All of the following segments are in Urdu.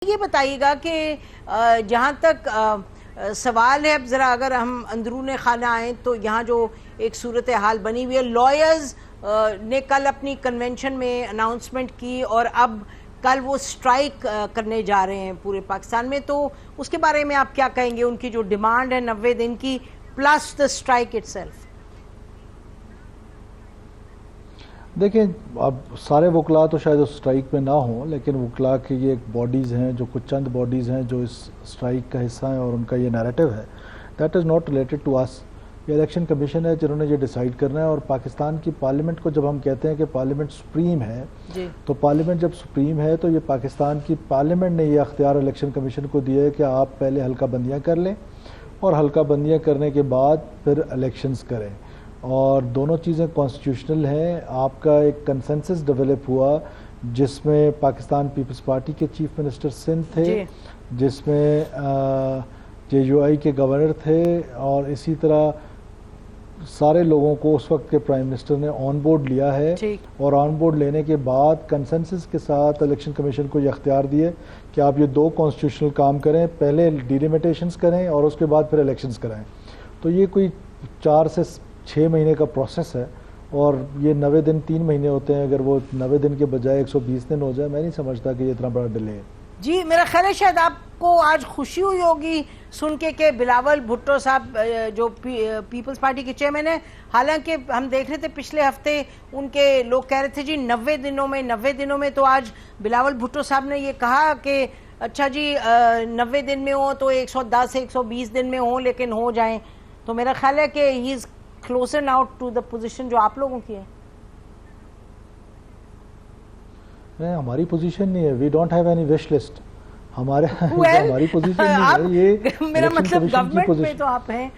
یہ بتائیے گا کہ جہاں تک سوال ہے، اب ذرا اگر ہم اندرون خانہ آئیں تو یہاں جو ایک صورتحال بنی ہوئی ہے، لائرز نے کل اپنی کنونشن میں اناؤنسمنٹ کی اور اب کل وہ سٹرائک کرنے جا رہے ہیں پورے پاکستان میں، تو اس کے بارے میں آپ کیا کہیں گے؟ ان کی جو ڈیمانڈ ہے 90 دن کی plus the strike it self. دیکھیں، اب سارے وکلاء تو شاید اس سٹرائک میں نہ ہوں، لیکن وکلاء کی یہ ایک باڈیز ہیں، جو کچھ چند باڈیز ہیں جو اس سٹرائک کا حصہ ہیں، اور ان کا یہ نیریٹو ہے، that is not related to اس۔ یہ الیکشن کمیشن ہے جنہوں نے یہ ڈیسائیڈ کرنا ہے، اور پاکستان کی پارلیمنٹ کو جب ہم کہتے ہیں کہ پارلیمنٹ سپریم ہے، تو پارلیمنٹ جب سپریم ہے تو یہ پاکستان کی پارلیمنٹ نے یہ اختیار الیکشن کمیشن کو دیا ہے کہ آپ پہلے حلقہ بندیاں کر لیں، اور حلقہ بندیاں کرنے کے بعد پھر الیکشنز کریں، اور دونوں چیزیں کانسٹیٹیوشنل ہیں۔ آپ کا ایک کنسنسس ڈیولپ ہوا جس میں پاکستان پیپلز پارٹی کے چیف منسٹر سندھ تھے، جس میں JUI کے گورنر تھے، اور اسی طرح سارے لوگوں کو اس وقت کے پرائم منسٹر نے آن بورڈ لیا ہے، اور آن بورڈ لینے کے بعد کنسنسس کے ساتھ الیکشن کمیشن کو یہ اختیار دیے کہ آپ یہ دو کانسٹیٹیوشنل کام کریں، پہلے ڈیلیمیٹیشنز کریں اور اس کے بعد پھر الیکشنز کرائیں۔ تو یہ کوئی 4 سے 6 مہینے کا پروسیس ہے، اور یہ 90 دن 3 مہینے ہوتے ہیں، اگر وہ 90 دن کے بجائے 120 دن ہو جائے، میں نہیں سمجھتا کہ یہ اتنا بڑا ڈیلے ہے۔ جی، میرا خیال ہے شاید آپ کو آج خوشی ہوئی ہوگی سن کے کہ بلاول بھٹو صاحب جو پیپلز پارٹی کے چیئرمین ہیں، حالانکہ ہم دیکھ رہے تھے پچھلے ہفتے ان کے لوگ کہہ رہے تھے جی 90 دنوں میں، تو آج بلاول بھٹو صاحب نے یہ کہا کہ اچھا جی 90 دن میں ہو تو 110 سے 120 دن میں ہوں، لیکن ہو جائیں۔ تو میرا خیال ہے کہ ہی از closer now to the position جو آپ لوگوں کی ہے۔ نہیں، ہماری پوزیشن نہیں ہے، we don't have any wish list۔ ہماری پوزیشن نہیں ہے، یہ میرا مطلب گورنمنٹ میں تو آپ ہیں،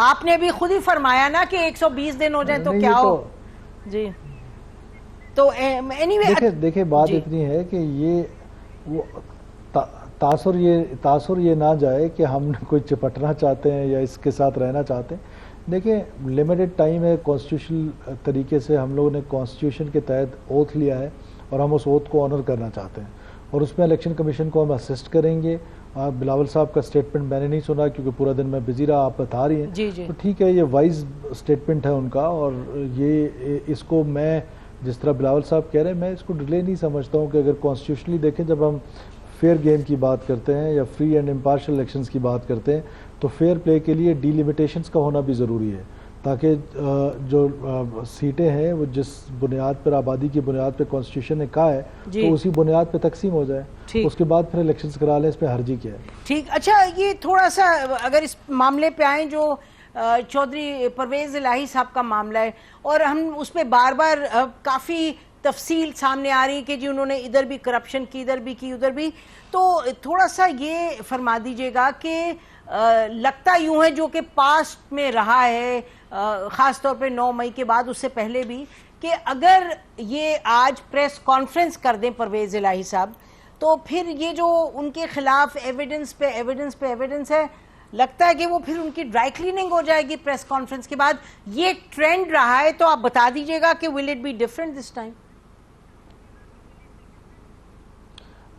آپ نے بھی خود ہی فرمایا نا کہ 120 دن ہو جائیں تو کیا ہو۔ جی، تو دیکھیں بات اتنی ہے کہ یہ تاثر یہ نہ جائے کہ ہم کوئی چپٹنا چاہتے ہیں یا اس کے ساتھ رہنا چاہتے ہیں۔ دیکھیں، لمیٹڈ ٹائم ہے، کانسٹیٹیوشنل طریقے سے ہم لوگوں نے کانسٹیٹیوشن کے تحت اوتھ لیا ہے، اور ہم اس اوتھ کو آنر کرنا چاہتے ہیں، اور اس میں الیکشن کمیشن کو ہم اسسٹ کریں گے۔ بلاول صاحب کا سٹیٹمنٹ میں نے نہیں سنا کیونکہ پورا دن میں بزی رہا، آپ بتا رہی ہیں، تو ٹھیک ہے، یہ وائز سٹیٹمنٹ ہے ان کا، اور یہ اس کو میں جس طرح بلاول صاحب کہہ رہے ہیں، میں اس کو ڈیلے نہیں سمجھتا ہوں کہ اگر کانسٹیٹیوشنلی دیکھیں، جب ہم فیئر گیم کی بات کرتے ہیں یا فری اینڈ امپارشل الیکشنز کی بات کرتے ہیں، تو فیئر پلے کے لیے ڈی لیمیٹیشنز کا ہونا بھی ضروری ہے، تاکہ جو سیٹیں ہیں وہ جس بنیاد پر آبادی کی بنیاد پہ کانسٹیٹیوشن نے کہا ہے تو اسی بنیاد پہ تقسیم ہو جائے، اس کے بعد پھر الیکشنز کرا لیں، اس پہ حرجی کیا ہے۔ ٹھیک، اچھا، یہ تھوڑا سا اگر اس معاملے پہ آئیں جو چودھری پرویز الہی صاحب کا معاملہ ہے، اور ہم اس پہ بار بار کافی تفصیل سامنے آ رہی ہے کہ جی انہوں نے ادھر بھی کرپشن کی، ادھر بھی کی، ادھر بھی، تو تھوڑا سا یہ فرما دیجئے گا کہ لگتا یوں ہے جو کہ پاسٹ میں رہا ہے، خاص طور پہ 9 مئی کے بعد، اس سے پہلے بھی، کہ اگر یہ آج پریس کانفرنس کر دیں پرویز الہی صاحب، تو پھر یہ جو ان کے خلاف ایویڈنس پہ ایویڈنس ہے، لگتا ہے کہ وہ پھر ان کی ڈرائی کلیننگ ہو جائے گی پریس کانفرنس کے بعد۔ یہ ٹرینڈ رہا ہے، تو آپ بتا دیجئے گا کہ will it be different this time؟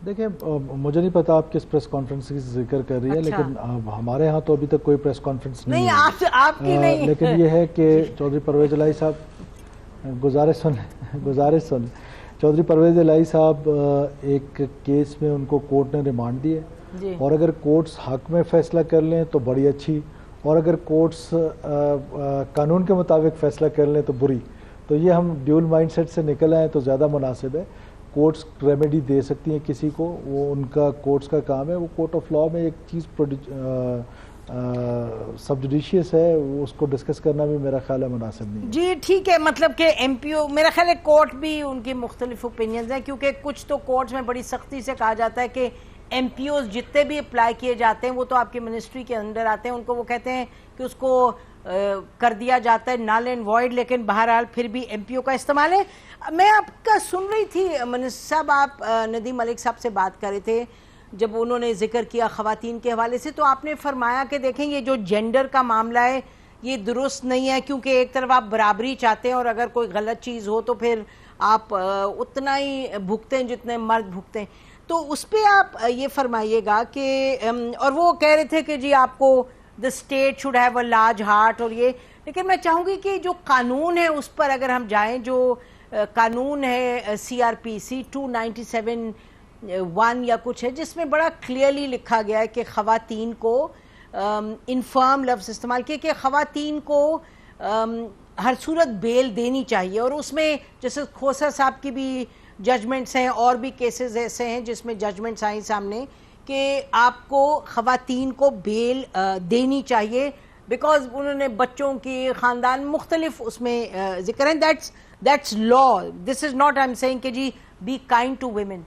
دیکھیں، مجھے نہیں پتا آپ کس پریس کانفرنس کی ذکر کر رہی ہے، لیکن ہمارے ہاں تو ابھی تک کوئی پریس کانفرنس نہیں ہے، آپ کی نہیں، لیکن یہ ہے کہ چودھری پرویز الہی صاحب، گزارش سن، چودھری پرویز الہی صاحب ایک کیس میں ان کو کورٹ نے ریمانڈ دی ہے، اور اگر کورٹس حق میں فیصلہ کر لیں تو بڑی اچھی، اور اگر کورٹس قانون کے مطابق فیصلہ کر لیں تو بری۔ تو یہ ہم ڈیول مائنڈ سیٹ سے نکل آئے تو زیادہ مناسب ہے۔ کورٹس ریمیڈی دے سکتی ہیں کسی کو، وہ ان کا کورٹس کا کام ہے، وہ کورٹ آف لاء میں ایک چیز سب جوڈیشیس ہے، اس کو ڈسکس کرنا بھی میرا خیال ہے مناسب نہیں ہے۔ جی ٹھیک ہے، مطلب کہ MPO، میرا خیال ہے کورٹ بھی ان کی مختلف اوپینینز ہیں، کیونکہ کچھ تو کورٹس میں بڑی سختی سے کہا جاتا ہے کہ MPOs جتنے بھی اپلائی کیے جاتے ہیں وہ تو آپ کی منسٹری کے انڈر آتے ہیں، ان کو وہ کہتے ہیں کہ اس کو کر دیا جاتا ہے نل اینڈ وائڈ، لیکن بہرحال پھر بھی MPO کا استعمال ہے۔ میں آپ کا سن رہی تھی منسٹر صاحب، آپ ندیم ملک صاحب سے بات کر رہے تھے جب انہوں نے ذکر کیا خواتین کے حوالے سے، تو آپ نے فرمایا کہ دیکھیں یہ جو جینڈر کا معاملہ ہے یہ درست نہیں ہے، کیونکہ ایک طرف آپ برابری چاہتے ہیں، اور اگر کوئی غلط چیز ہو تو پھر آپ اتنا ہی بھگتے ہیں جتنے مرد بھگتے ہیں۔ تو اس پہ آپ یہ فرمائیے گا کہ اور وہ کہہ رہے تھے کہ جی آپ کو the state should have a large heart اور یہ، لیکن میں چاہوں گی کہ جو قانون ہے اس پر اگر ہم جائیں، جو قانون ہے CRPC 297(1) یا کچھ ہے، جس میں بڑا کلیئرلی لکھا گیا ہے کہ خواتین کو انفرم لفظ استعمال کیا کہ خواتین کو ہر صورت بیل دینی چاہیے، اور اس میں جیسے کھوسا صاحب کی بھی ججمنٹس ہیں اور بھی کیسز ایسے ہیں جس میں ججمنٹس آئیں سامنے کہ آپ کو خواتین کو بیل دینی چاہیے، بیکاز انہوں نے بچوں کی خاندان مختلف اس میں ذکر ہیں. That's law. This is not I am saying کہ جی بی کائنڈ ٹو ویمن.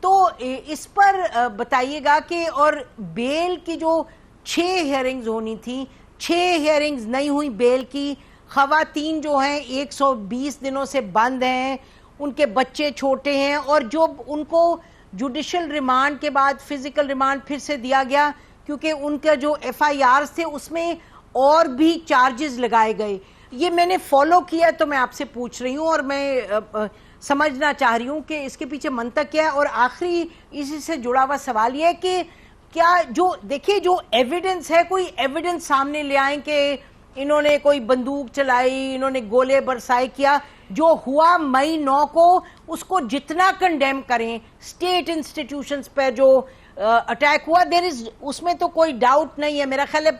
تو اس پر بتائیے گا کہ اور بیل کی جو 6 ہیئرنگز ہونی تھیں، 6 ہیئرنگز نہیں ہوئی بیل کی. خواتین جو ہیں 120 دنوں سے بند ہیں، ان کے بچے چھوٹے ہیں، اور جو ان کو جوڈیشل ریمانڈ کے بعد فزیکل ریمانڈ پھر سے دیا گیا کیونکہ ان کا جو FIRs تھے اس میں اور بھی چارجز لگائے گئے. یہ میں نے فالو کیا تو میں آپ سے پوچھ رہی ہوں، اور میں سمجھنا چاہ رہی ہوں کہ اس کے پیچھے منطق کیا ہے. اور آخری اسی سے جڑا ہوا سوال یہ ہے کہ کیا جو دیکھیے جو ایویڈنس ہے، کوئی ایویڈنس سامنے لے آئیں کہ انہوں نے کوئی بندوق چلائی، انہوں نے گولے برسائے کیا. جو ہوا مئی 9 کو اس کو جتنا کنڈیم کریں، اسٹیٹ انسٹیٹیوشنز پر جو اٹیک ہوا، اس میں تو کوئی ڈاؤٹ نہیں ہے، میرا خیال ہے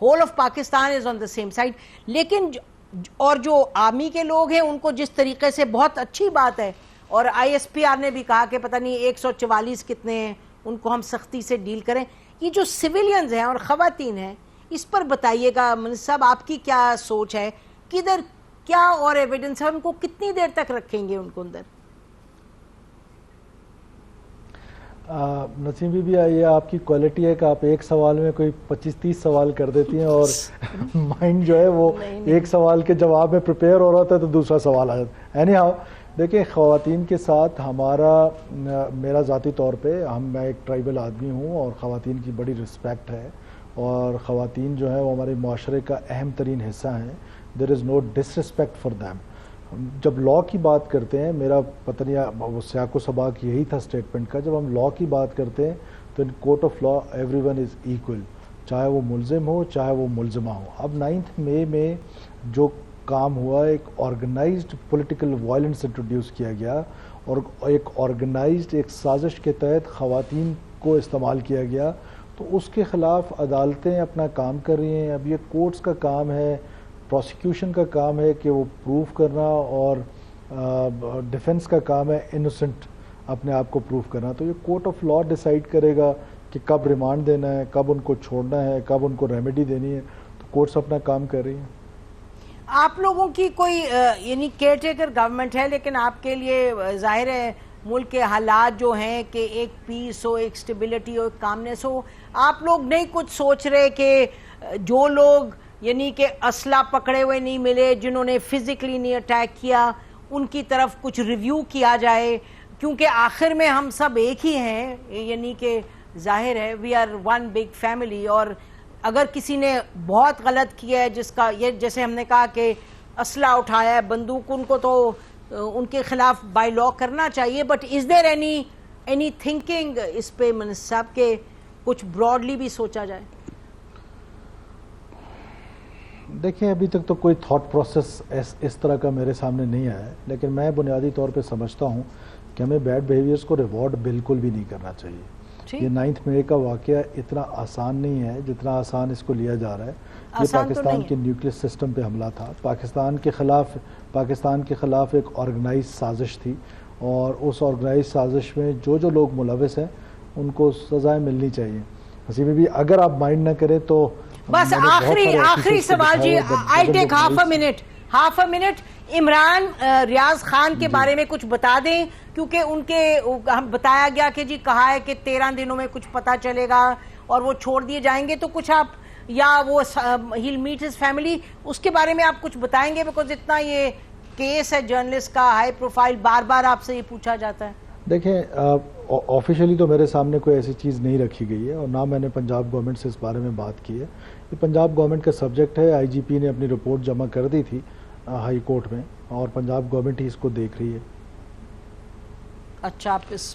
whole of Pakistan is on the same side. لیکن اور جو آرمی کے لوگ ہیں ان کو جس طریقے سے، بہت اچھی بات ہے، اور ISPR نے بھی کہا کہ پتہ نہیں 144 کتنے ہیں، ان کو ہم سختی سے ڈیل کریں. یہ جو سویلینز ہیں اور خواتین ہیں، اس پر بتائیے گا منسٹر صاحب آپ کی کیا سوچ ہے، کدھر کیا اور ایویڈنس ہے، ان کو کتنی دیر تک رکھیں گے ان کو اندر؟ نسیم بی بی، یہ آپ کی کوالٹی ہے کہ آپ ایک سوال میں کوئی 25-30 سوال کر دیتی ہیں، اور مائنڈ جو ہے وہ ایک سوال کے جواب میں پریپیئر ہو رہا تھا تو دوسرا سوال آ جاتا ہے. اینی ہاؤ، دیکھیں خواتین کے ساتھ میرا ذاتی طور پہ میں ایک ٹرائبل آدمی ہوں، اور خواتین کی بڑی رسپیکٹ ہے، اور خواتین جو ہیں وہ ہمارے معاشرے کا اہم ترین حصہ ہیں. دیر از نو ڈس ریسپیکٹ فار دیم. جب لا کی بات کرتے ہیں، میرا پتہ نہیں وہ سیاق و سباق یہی تھا اسٹیٹمنٹ کا، جب ہم لا کی بات کرتے ہیں تو in court of law every one is equal, چاہے وہ ملزم ہو چاہے وہ ملزمہ ہو. اب 9 مئی میں جو کام ہوا، ایک آرگنائزڈ پولیٹیکل وائلنس انٹروڈیوس کیا گیا، اور ایک آرگنائزڈ ایک سازش کے تحت خواتین کو استعمال کیا گیا، تو اس کے خلاف عدالتیں اپنا کام کر رہی ہیں. اب یہ کورٹس کا کام ہے، پروسیکیوشن کا کام ہے کہ وہ پروف کرنا، اور ڈیفنس کا کام ہے انوسنٹ اپنے آپ کو پروف کرنا. تو یہ کورٹ آف لا ڈیسائیڈ کرے گا کہ کب ریمانڈ دینا ہے، کب ان کو چھوڑنا ہے، کب ان کو ریمیڈی دینی ہے. تو کورٹس اپنا کام کر رہی ہیں. آپ لوگوں کی کوئی یعنی کیئر ٹیکر گورنمنٹ ہے، لیکن آپ کے لیے ظاہر ہے ملک کے حالات جو ہیں کہ ایک پیس ہو، ایک سٹیبلٹی ہو، ایک کامنس ہو. آپ لوگ نہیں کچھ سوچ رہے کہ جو لوگ یعنی کہ اسلحہ پکڑے ہوئے نہیں ملے، جنہوں نے فزیکلی نہیں اٹیک کیا، ان کی طرف کچھ ریویو کیا جائے؟ کیونکہ آخر میں ہم سب ایک ہی ہیں، یعنی کہ ظاہر ہے we are one big family. اور اگر کسی نے بہت غلط کیا ہے، جس کا یہ جیسے ہم نے کہا کہ اسلحہ اٹھایا ہے، بندوق، ان کو تو ان کے خلاف بائی لا کرنا چاہیے. But is there any thinking اس پہ منسٹر صاحب کہ کچھ براڈلی بھی سوچا جائے؟ دیکھیں ابھی تک تو کوئی تھاٹ پروسیس اس طرح کا میرے سامنے نہیں آیا ہے، لیکن میں بنیادی طور پہ سمجھتا ہوں کہ ہمیں بیڈ بیہیویئرس کو ریوارڈ بالکل بھی نہیں کرنا چاہیے. یہ 9 مئی کا واقعہ اتنا آسان نہیں ہے جتنا آسان اس کو لیا جا رہا ہے. یہ پاکستان کے نیوکلیئر سسٹم پہ حملہ تھا، پاکستان کے خلاف ایک آرگنائز سازش تھی، اور اس آرگنائز سازش میں جو لوگ ملوث ہیں ان کو سزائیں ملنی چاہیے. حسین بھی اگر آپ مائنڈ نہ کریں تو بس آخری سوال جی، آئی ٹیک ہاف اے منٹ. عمران ریاض خان کے بارے میں کچھ بتا دیں، کیونکہ ان کے ہم بتایا گیا کہ جی کہا ہے کہ 13 دنوں میں کچھ پتا چلے گا اور وہ چھوڑ دیے جائیں گے. تو کچھ آپ یا وہ ہیل میٹ ہز فیملی، اس کے بارے میں آپ کچھ بتائیں گے؟ بیکاز اتنا یہ کیس ہے جرنلسٹ کا ہائی پروفائل، بار بار آپ سے یہ پوچھا جاتا ہے. دیکھیں آفیشلی تو میرے سامنے کوئی ایسی چیز نہیں رکھی گئی ہے، اور نہ میں نے پنجاب گورنمنٹ سے اس بارے میں بات کی ہے. یہ پنجاب گورنمنٹ کا سبجیکٹ ہے. IGP نے اپنی رپورٹ جمع کر دی تھی ہائی کورٹ میں، اور پنجاب گورنمنٹ ہی اس کو دیکھ رہی ہے. اچھا، آپ اس